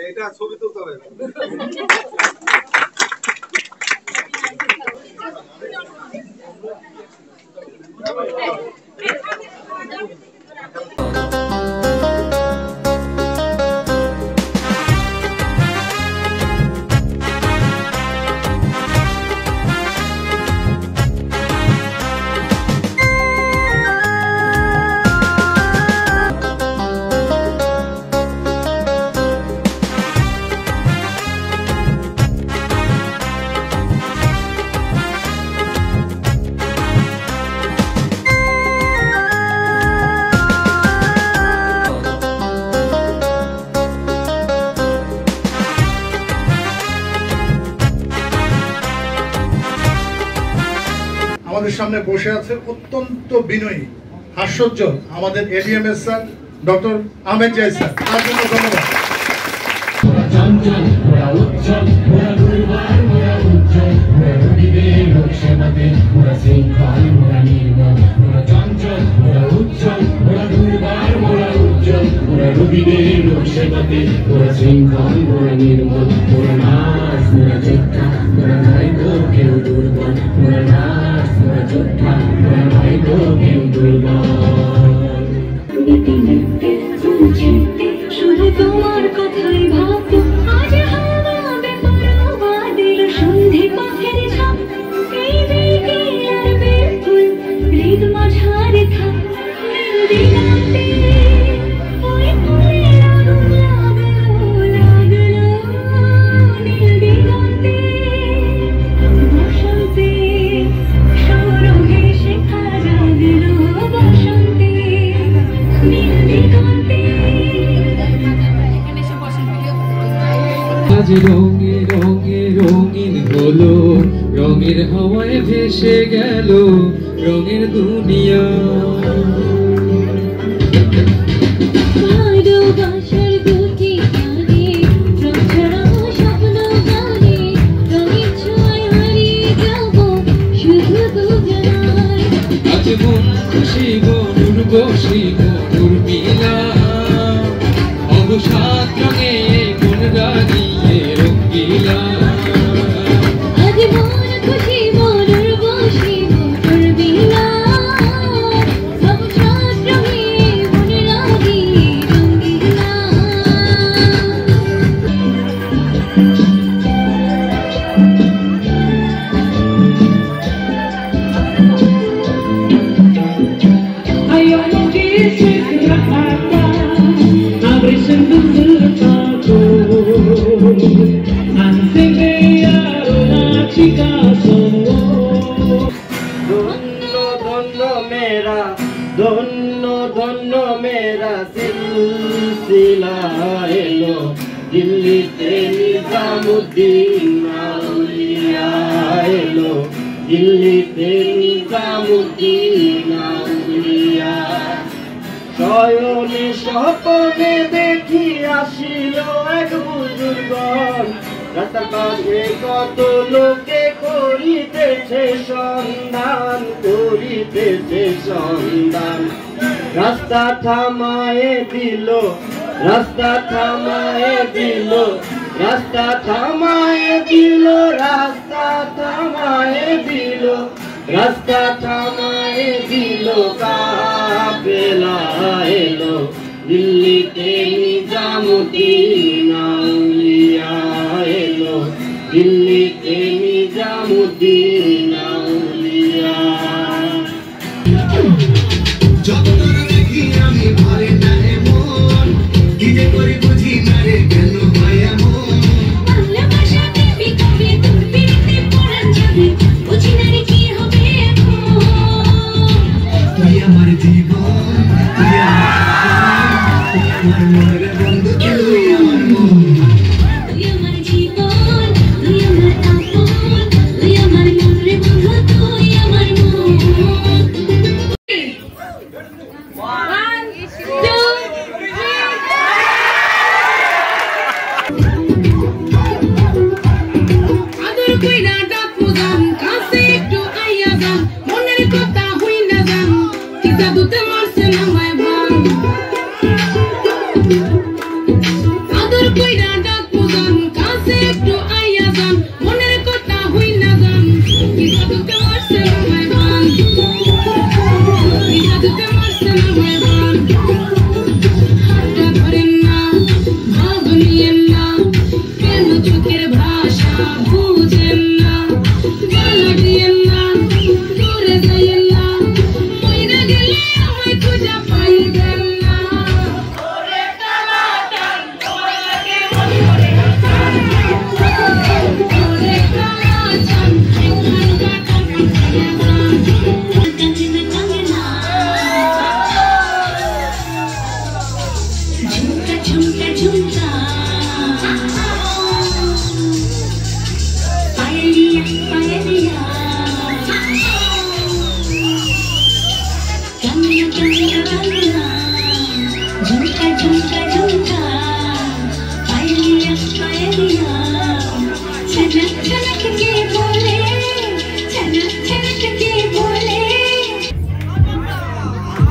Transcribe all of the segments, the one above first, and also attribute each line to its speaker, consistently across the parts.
Speaker 1: এটা ছবি তুলতে হবে। আমাদের সামনে বসে আছে অত্যন্ত বিনয়ী হাস্যোজ্জ্বল আমাদের ADMS sir doctor Ahmed Jahid sir, তার জন্য ধন্যবাদ।
Speaker 2: শুধু তোমার কথাই ভাবো, আজ হাওয়াবে পরোয়া দিল সন্ধে পথের ছাপ, এই বিকেলের বেলফুল হৃদ মাঝারে থাক, দিগন্তে ওই ফুলের আগুন লাগলো, নীল দিগন্তে বসন্তে সৌরভে শেখা জাগলো, বসন্তে নীল দিগন্তে।
Speaker 3: আজ রঙে রঙে রঙিন হলো, রঙের হাওয়ায় ভেসে গেল রঙের দুনিয়া।
Speaker 2: ভালোবাসার দুটি গানে রং ছড়াবো স্বপ্ন গানে, রঙের ছোঁয়ায় হারিয়ে যাব শুধু দুজনায়।
Speaker 3: আজ মন খুশি মনুর বসি মনুর মিলা, অবসাদ রঙে মন রাগিয়ে রঙ্গিলা।
Speaker 2: আজ মন খুশি মনুর বসি মনুর মিলা, অবসাদ রঙে মন রাগিয়ে রঙ্গিলা।
Speaker 4: Hay algo que se trata, abre sendu tato, anse vear una chica solo.
Speaker 5: ধন্য ধন্য মেরা, ধন্য ধন্য মেরা সিলসিলা এলো, দিল্লিতে নিজামুদ্দিন আউলিয়া এলো, দিল্লিতে নিজামুদ্দিন আউলিয়া। শয়নে স্বপনে দেখি আসিল এক বুজুর্গণ, রাস্তার পাশে কত লোকে করিতেছে সন্ধান, করিতেছে সন্ধান। রাস্তা থামায়ে দিল, রাস্তা থামায়ে দিল, রাস্তা থামায়ে দিল, রাস্তা থামায়ে দিল, রাস্তা থামায়ে দিল। কাফেলা এলো, দিল্লিতে নিজামুদ্দিন আউলিয়া এলো, দিল্লিতে নিজামুদ্দিন আউলিয়া।
Speaker 6: যতদূর দেখি আমি ভরে না মন, কি যে করি বুঝি না রে কেন হয় এমন।
Speaker 2: ভালোবাসা দেবী কবে তোর পিড়িতে পরাণ যাবে, বুঝি না রে কি হবে এখন।
Speaker 6: তুই আমার জীবন, তুই আমার মনের বন্ধু, তুই আমার মন।
Speaker 2: তুই আমার জীবন, তুই আমার আপন, তুই আমার মন রে বন্ধু, তুই আমার মন। 1, 2, 3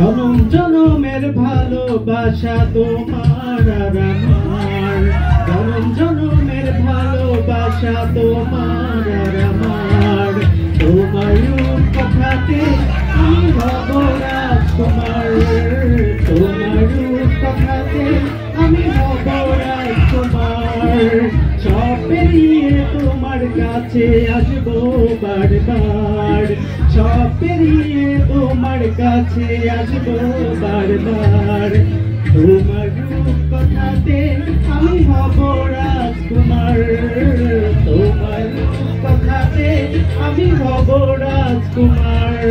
Speaker 4: জনম জনমের ভালোবাসা তোমার আর আমার, জনম জনমের ভালোবাসা তোমার আর আমার, তোমার কথাতে আমি হব রাজকুমার, তোমার কথাতে আমি হব রাজকুমার, সব পেরিয়ে তোমার কাছে আসবো বারবার, সব পেরিয়ে তোমার কাছে আসবো বারবার, তোমার কথাতে আমি হব রাজকুমার, তোমার কথাতে আমি হব রাজকুমার।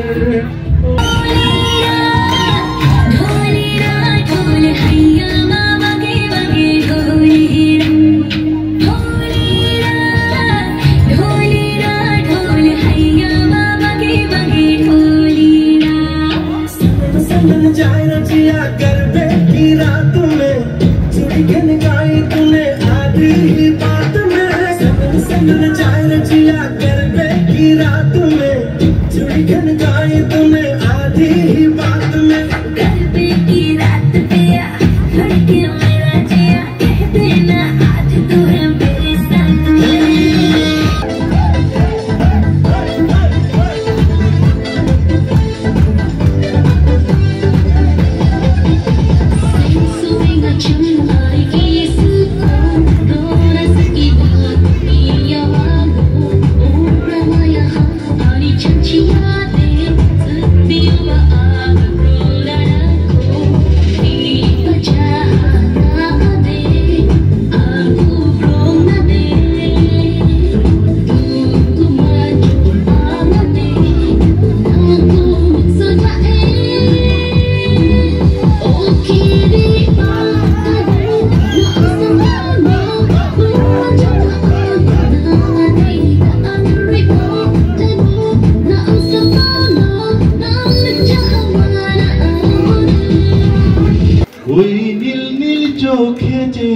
Speaker 1: ওই নীল নীল চোখে যে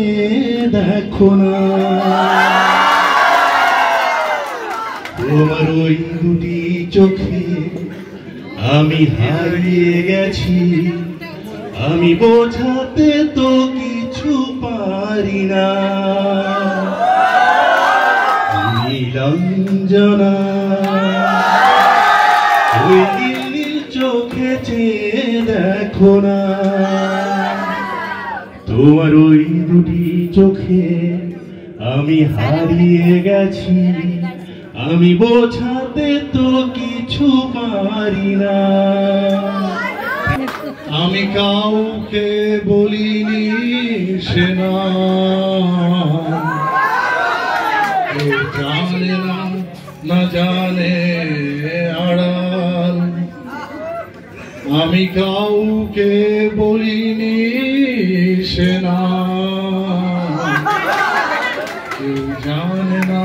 Speaker 1: দেখো না, তোমার ওই দুটি চোখে আমি হারিয়ে গেছি, আমি বোঝাতে তো কিছু পারি না, নীলাঞ্জনা ওই নীল নীল চোখে যে দেখো না, তোমার ওই দুটি চোখে আমি হারিয়ে গেছি, আমি বোঝাতে তো কিছু পারি না, আমি কাউকে বলিনি সে না, কেউ জানে না, না জানে আড়াল, আমি কাউকে বলিনি সে না, কেউ জানে না,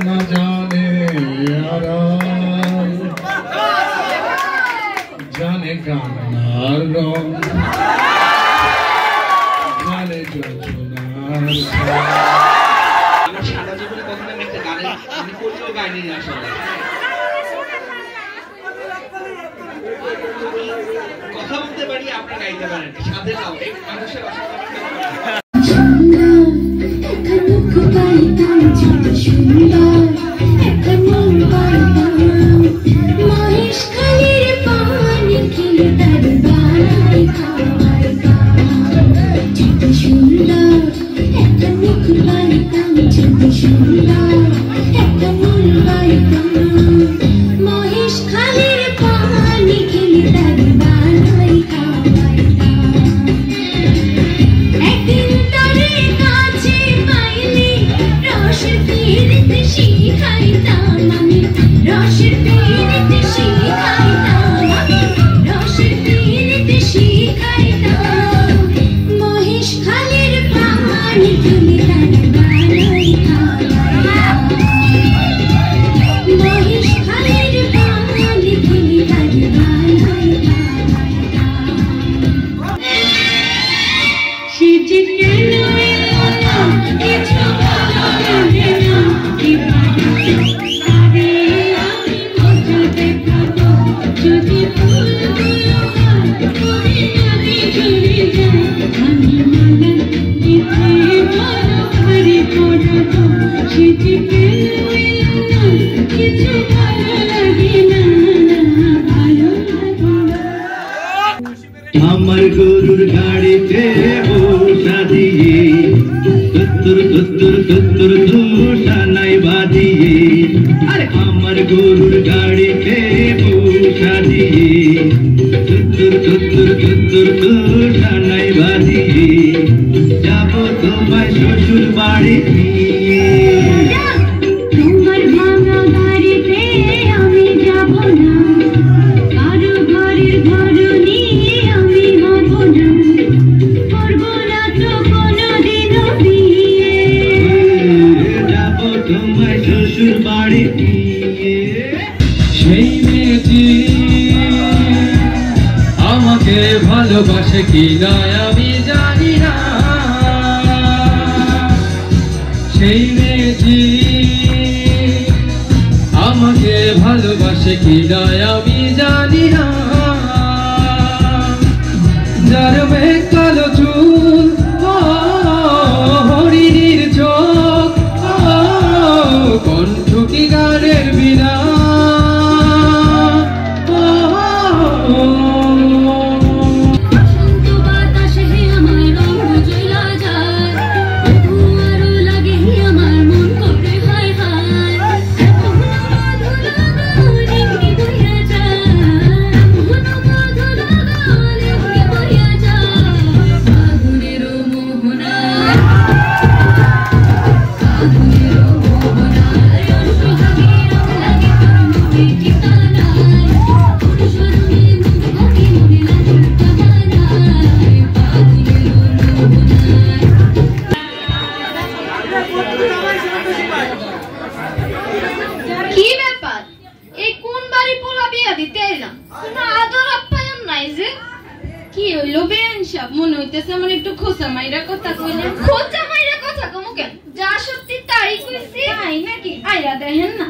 Speaker 1: না জানে আড়াল, জানে কান্নার রং, জানে যোজনার
Speaker 7: সারা জীবনে কখনো আমি একটা গানের পরিচয় গাইনি আসলে, কথা বলতে পারি, আপনারা গাইতে পারেন, সাথে নাও মানুষের
Speaker 2: মহেশ খালির পানি খেলে তার
Speaker 5: আমার গরুর গাড়িতে বসা দিয়ে তুত্তুর তুত্তুর তুত্তুর তুষানাই বাদিয়ে আরে আমার গরুর গাড়িতে বসা দিয়ে তুত্তুর তুত্তুর তুত্তুর তুষানাই বাদিয়ে যাব তোমায় শ্বশুর বাড়ি নিয়ে
Speaker 2: তোমার ভাঙা গাড়িতে আমি যাব না, কারো ঘরের ঘরনি আমি হব না, করবো না তো কোনোদিনও বিয়ে।
Speaker 5: যাব তোমায় শ্বশুর বাড়ি নিয়ে
Speaker 3: সেই মেয়েটি আমাকে ভালোবাসে কি না আমি জানি না, সেই মেয়েটি আমাকে ভালোবাসে কি না আমি জানি না, যার মেঘ কালো চুল হরিণীর চোখ কণ্ঠ কি গানের বিনা
Speaker 2: বসন্ত বাতাসে আমার রঙ জ্বলা যায়, তোমারও লাগে আমার মন করে হায় হায়, মধু লাগালে কি বইয়া যায়, মধু লাগালে কি বইয়া যায়, ফাগুনের মোহনায়, ফাগুনের মোহনায়, সোহাগী রং লাগে তোর মুখে ঠিকানায়, সরুনি মুখ আঁকি মনে লাগে কামানায়, ফাগুনের মোহনায়।
Speaker 8: কি ব্যাপার? এই কোন বাড়ি পোলা বিয়া দিতে এলাম, কোনো আদর আপ্যায়ন নাই যে? কি হইলো বেআইন সাহেব? মনে হইতেছে আমার একটু খোঁচা মাইরা কথা কইলেন। খোঁচা মাইরা কথা কমু কেন? যা সত্যি তাই কইছি। তাই নাকি? আইরা দেখেন না।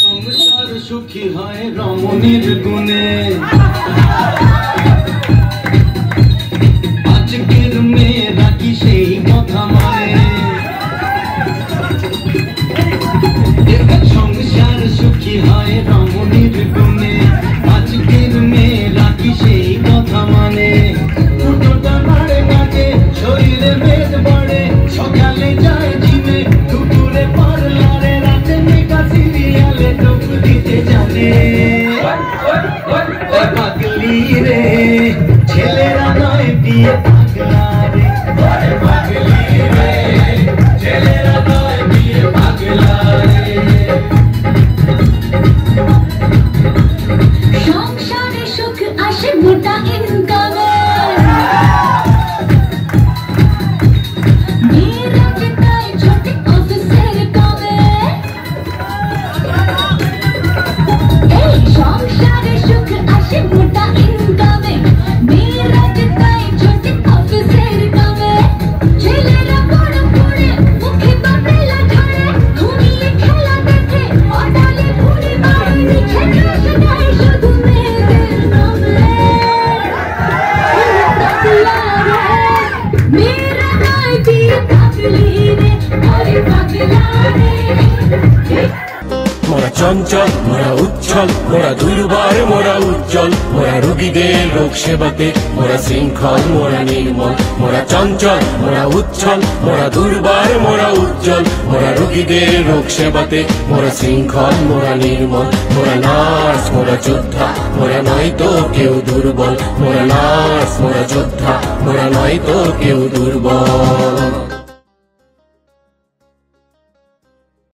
Speaker 5: সংসার সুখী হয় রমণীর গুণে আজকের মেয়েরা কি সেই কথা মানে সংসার সুখী হয় রমণীর গুণে আজকের মেয়েরা কি সেই কথা মানে ফুটোটা নাড়ে নাচে শরীরে মেদ বাড়ে সকালে যায় জিমে দুপুরে পার্লারে রাতে মেকা সিরিয়ালে টোপ দিতে জানে পাগলি রে ছেলেরা নয় বিয়ে পাগলা রে পাগলি রে ছেলেরা নয় বিয়ে পাগলা রে
Speaker 2: সংসারে সুখ আসে মোটা ইনকামে, মেয়েরা যে তাই ছোটে অফিসের কামে, এই সংসারে সুখ আসে মোটা ইনকামে, মেয়েরা যে তাই ছোটে অফিসের কামে, ছেলেরা বড় পড়ে মুখে বাবেলা ঝরে, ঘুমিয়ে খেলা দেখে অটালে ঘুরে বাড়ি নিচে বসে যায় শুধু মেয়েদের নামে। পাগলা রে, মেয়েরা নয় বিয়ে পাগলি রে, ওরে পাগলা রে।
Speaker 9: মোরা চঞ্চল মোরা উচ্ছল মোরা দুর্বার মোরা উজ্জ্বল মোরা রোগীদের রোগ সেবাতে মোরা শৃঙ্খল মোরা নির্মল মোরা চঞ্চল মোরা উচ্ছল মোরা দুর্বার মোরা উজ্জ্বল মোরা রোগীদের রোগ সেবাতে মোরা শৃঙ্খল মোরা নির্মল মোরা নার্স মোরা যোদ্ধা মোরা নয় তো কেউ দুর্বল মোরা নার্স মোরা যোদ্ধা মোরা নয় তো কেউ দুর্বল।